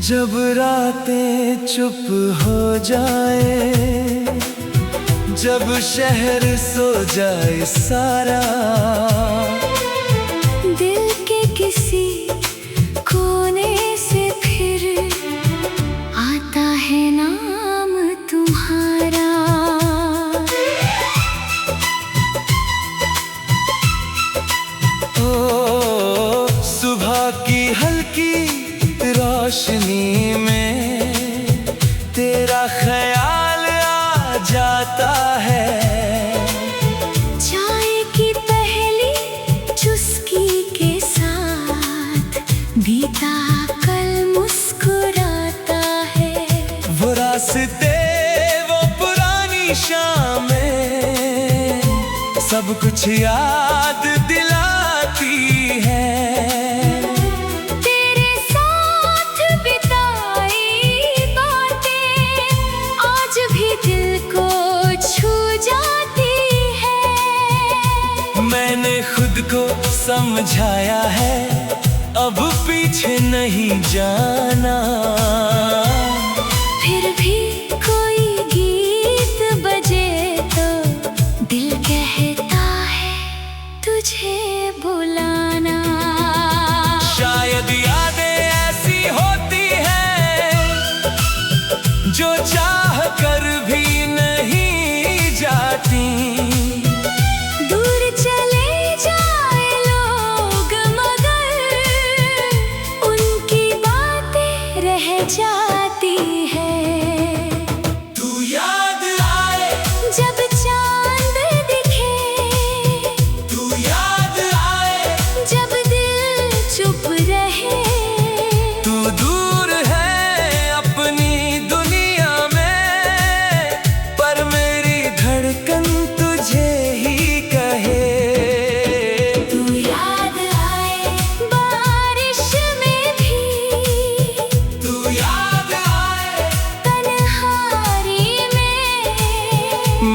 जब रातें चुप हो जाए, जब शहर सो जाए सारा, दिल के किसी कोने से फिर आता है नाम तुम्हारा। ओ सुबह की हल्की रोशनी में तेरा ख्याल आ जाता है। चाय की पहली चुस्की के साथ बीता कल मुस्कुराता है। वो रास्ते, वो पुरानी शामें सब कुछ याद दिलाती है। मैंने खुद को समझाया है, अब पीछे नहीं जाना। फिर भी कोई गीत बजे तो दिल कहता है तुझे बुलाना। शायद यादें ऐसी होती हैं जो चाह कर भी नहीं जाती। जाती है तू याद आए जब चांद दिखे, तू याद आए जब दिल चुप रहे। तू दूर है अपनी दुनिया में, पर मेरी धड़कन तुझे ही कहे। तू याद आए बारिश में भी, तू याद आए तन्हाई में।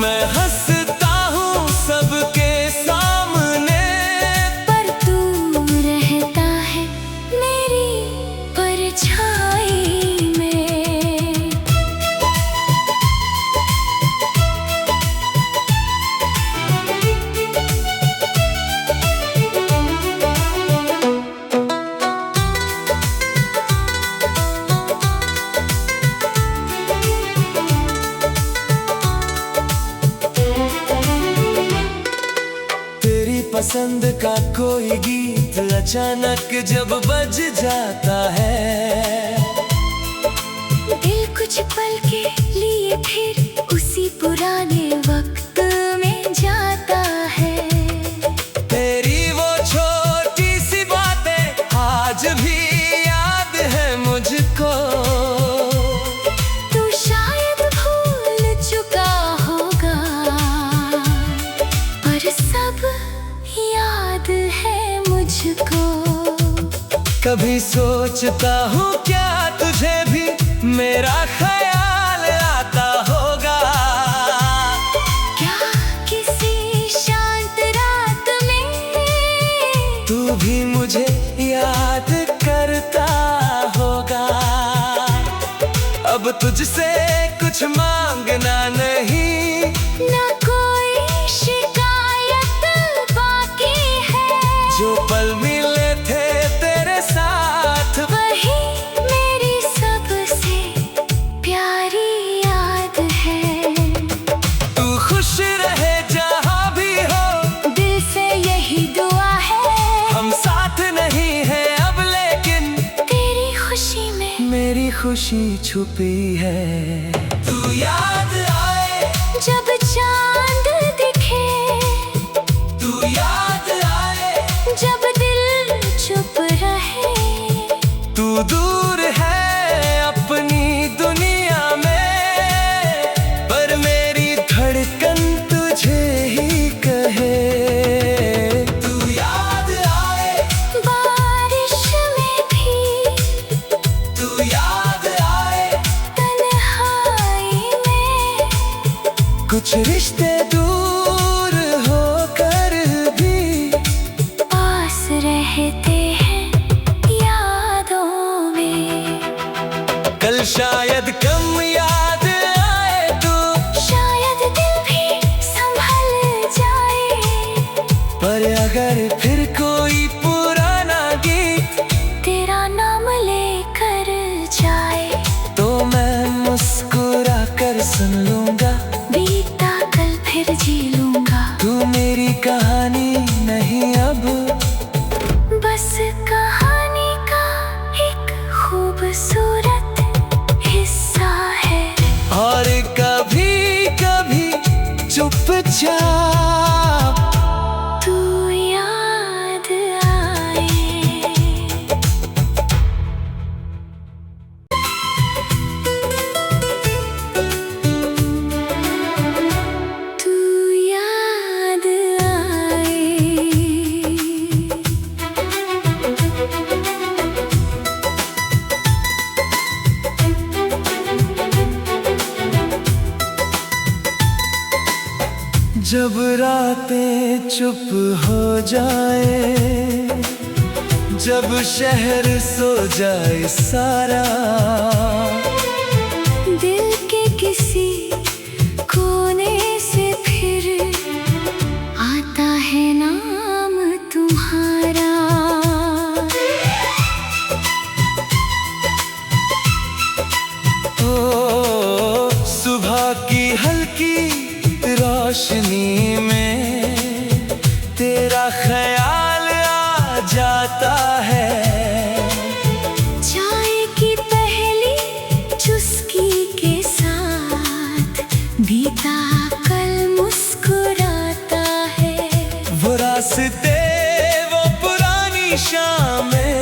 मैं हंसता हूँ सबके सामने, पर तू रहता है मेरी परछाई में। पसंद का कोई गीत अचानक जब बज जाता है, दिल कुछ पल के लिए फिर उसी पुराने वक्त में जाता है। तेरी वो छोटी सी बातें आज भी याद है मुझको। तू शायद भूल चुका होगा, पर सब याद है मुझको। कभी सोचता हूँ क्या तुझे भी मेरा ख्याल आता होगा। क्या किसी शांत रात में तू भी मुझे याद करता होगा। अब तुझसे कुछ मांगना नहीं, ना कोई शिकायत बाकी है। जो पल मिले थे तेरे साथ, वही मेरी सबसे प्यारी याद है। तू खुश रहे जहाँ भी हो, दिल से यही दुआ है। हम साथ नहीं हैं अब, लेकिन तेरी खुशी में मेरी खुशी छुपी है। तू याद आए जब चांद दिखे, तू याद आए जब दिल चुप रहे। तू दूर है अपनी दुनिया में, पर मेरी धड़कन तुझे ही कहे। तू याद आए बारिश में भी, तू याद आए तन्हाई में। कुछ रिश्ते दूर होकर भी पास रहते हैं यादों में। पर अगर फिर कोई पुराना गीत तेरा नाम लेकर जाए तो मैं मुस्कुरा कर सुन लूंगा। बीता कल फिर जी लूंगा। तू मेरी कहानी नहीं अब, बस कहानी का एक खूबसूरत हिस्सा है। और कभी कभी चुपचाप तू याद आए। तू याद आए। जब रातें चुप हो जाए, जब शहर सो जाए सारा, दिल के किसी कोने से फिर आता है नाम तुम्हारा। ओ सुबह की हल्की रोशनी में तेरा ख्याल आ जाता है। चाय की पहली चुस्की के साथ बीता कल मुस्कुराता है। वो रास्ते, वो पुरानी शामें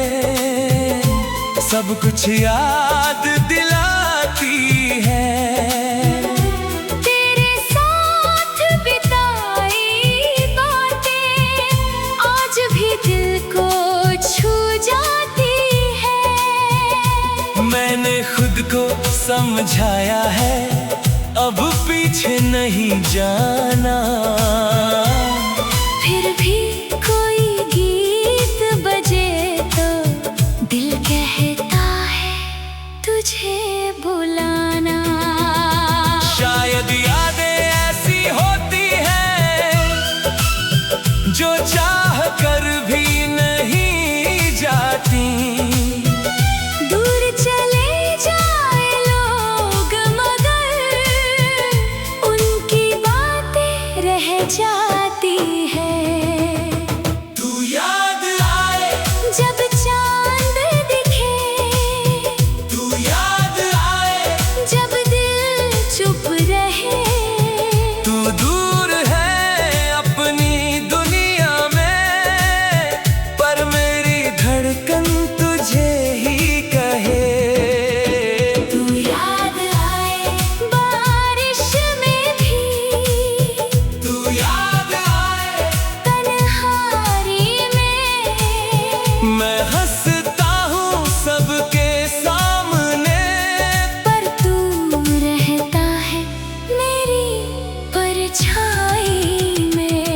सब कुछ याद दिलाती है। तेरे साथ बिताई बातें आज भी दिल को छू जाती है। मैंने खुद को समझाया है, अब पीछे नहीं जाना। फिर भी कोई गीत बजे तो दिल कहता है तुझे बुलाना। शायद यादें ऐसी होती हैं जो चाह कर भी नहीं जाती। दूर चले जाए लोग मगर उनकी बातें रह जाती है। तू याद आए, जब चांद दिखे, तू याद आए, जब दिल चुप रहे। तू दूर है अपनी दुनिया में, पर मेरी धड़कन तुझे ही कहे। तू याद आए बारिश में भी, तू याद आए, तन्हाई में मैं हंसता हूँ सबके सामने, पर तू रहता है मेरी परछाई में।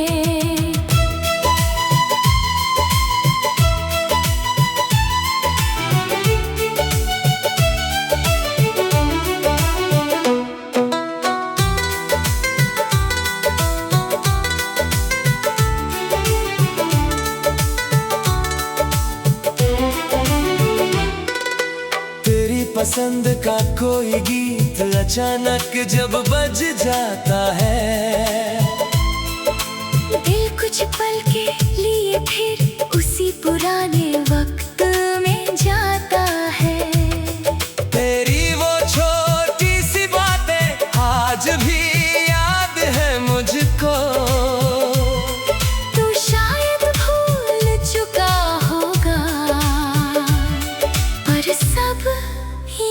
तेरी पसंद का कोई गीत अचानक जब बज जाता है, दिल कुछ पल के लिए फिर उसी पुराने वक्त में जाता है। तेरी वो छोटी सी बातें आज भी याद है मुझको। तू शायद भूल चुका होगा पर सब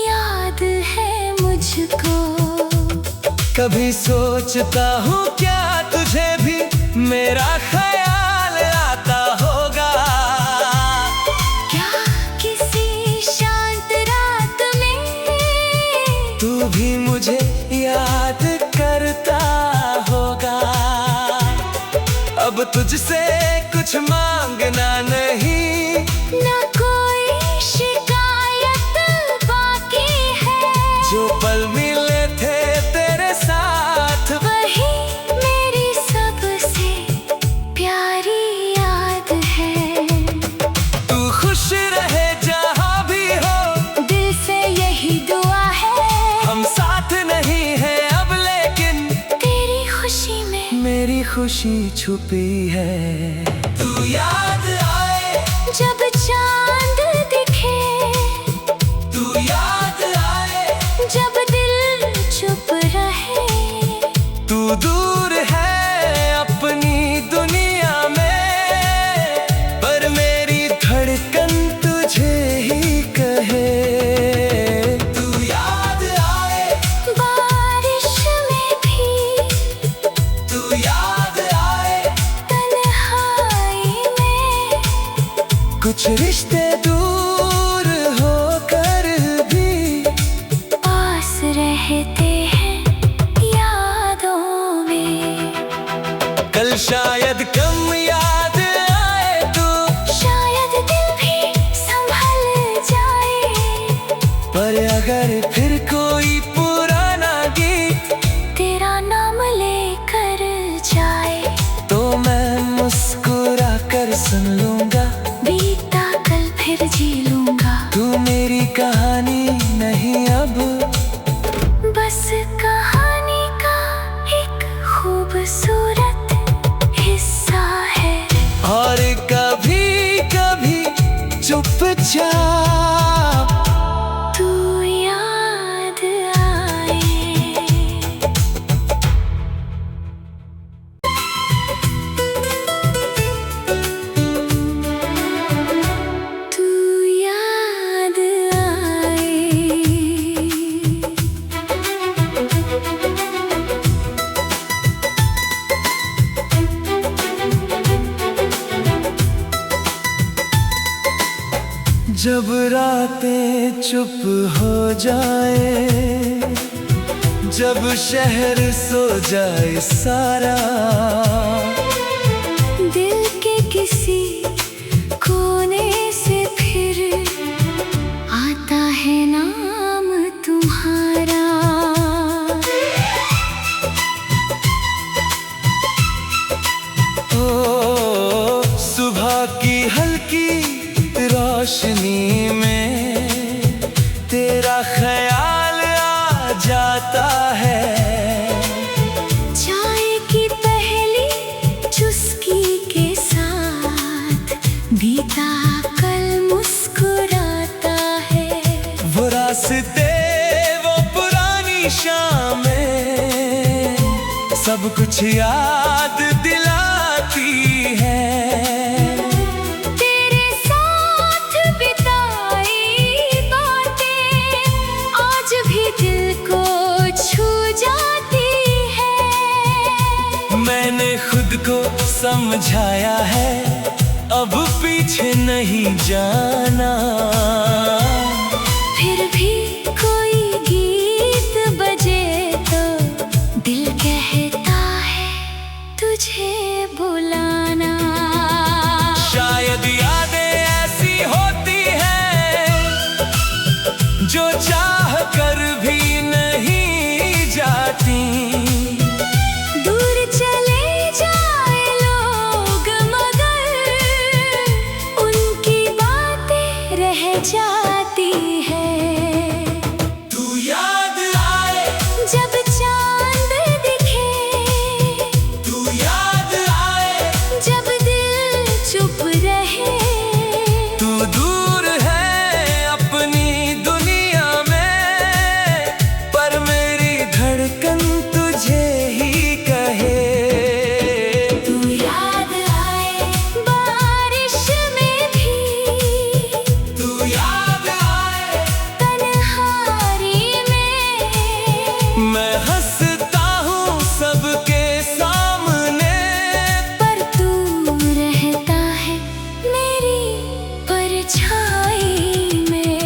याद है मुझको। कभी सोचता हूँ क्या तुझे भी मेरा ख्याल आता होगा। क्या किसी शांत रात में तू भी मुझे याद करता होगा। अब तुझसे कुछ मांगना नहीं, ना कोई शिकायत बाकी है। जो पल मिले थे तेरे साथ वही मेरी सबसे प्यारी खुशी छुपी है। तू याद आए जब चांद दिखे, तू याद आए जब दिल चुप रहे। तू दूर है अपनी दुनिया में, पर मेरी धड़कन तुझे ही कहे। तू याद आए बारिश में भी, तू याद आए तन्हाई में। कुछ रिश्ते दूर होकर भी पास रहते हैं यादों में। कल शायद कम याद आए तू, शायद दिल भी संभल जाए। पर अगर फिर कोई पुराना गीत तेरा नाम लेकर जाए, तो मैं मुस्कुरा कर सुन लूंगा। बीता कल फिर जी लूंगा। तू मेरी कहानी नहीं अब, बस कहानी का एक खूबसूरत हिस्सा है। और कभी कभी चुपचाप तू याद आए। तू याद आए। जब रातें चुप हो जाए, जब शहर सो जाए सारा, दिल के किसी कोने से फिर आता है नाम तुम्हारा। ओ सुबह की हल्की रोशनी में तेरा ख्याल आ जाता है। चाय की पहली चुस्की के साथ बीता कल मुस्कुराता है। वो रास्ते, वो पुरानी शामें सब कुछ याद दिलाती है। तेरे साथ बिताई बातें आज भी दिल को छू जाती है। मैंने खुद को समझाया है, अब पीछे नहीं जाना। फिर भी कोई गीत बजे तो दिल कहता है तुझे बुलाना। शायद यादें ऐसी होती हैं जो चाह कर भी नहीं जाती। दूर चले जाए लोग मगर उनकी बातें रह जाती है। तू याद आए जब चांद दिखे, तू याद आए जब दिल चुप रहे। तू दूर है अपनी दुनिया में, पर मेरी धड़कन तुझे ही कहे। तू याद आए बारिश में भी, तू याद आए तन्हाई में। मैं हंसता हूँ सबके सामने, पर तू रहता है मेरी परछाई में।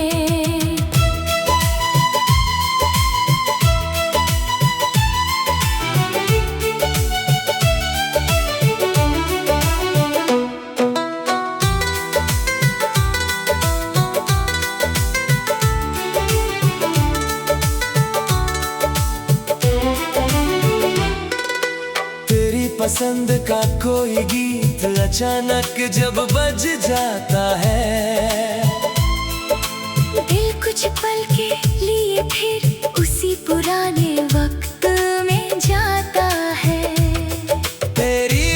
तेरी पसंद का कोई गीत अचानक जब बज जाता है। दिल कुछ पल के लिए फिर उसी पुराने वक्त में जाता है। तेरी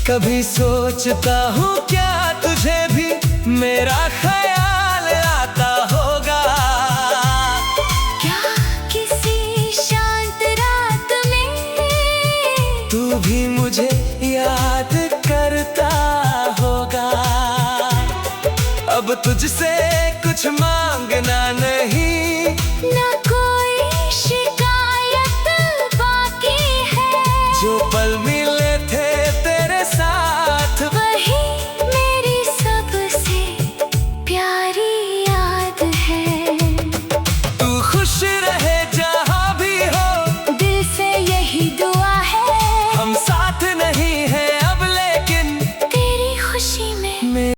कभी सोचता हूँ क्या तुझे भी मेरा ख्याल आता होगा। क्या किसी शांत रात में तू भी मुझे याद करता होगा। अब तुझसे कुछ मांगना नहीं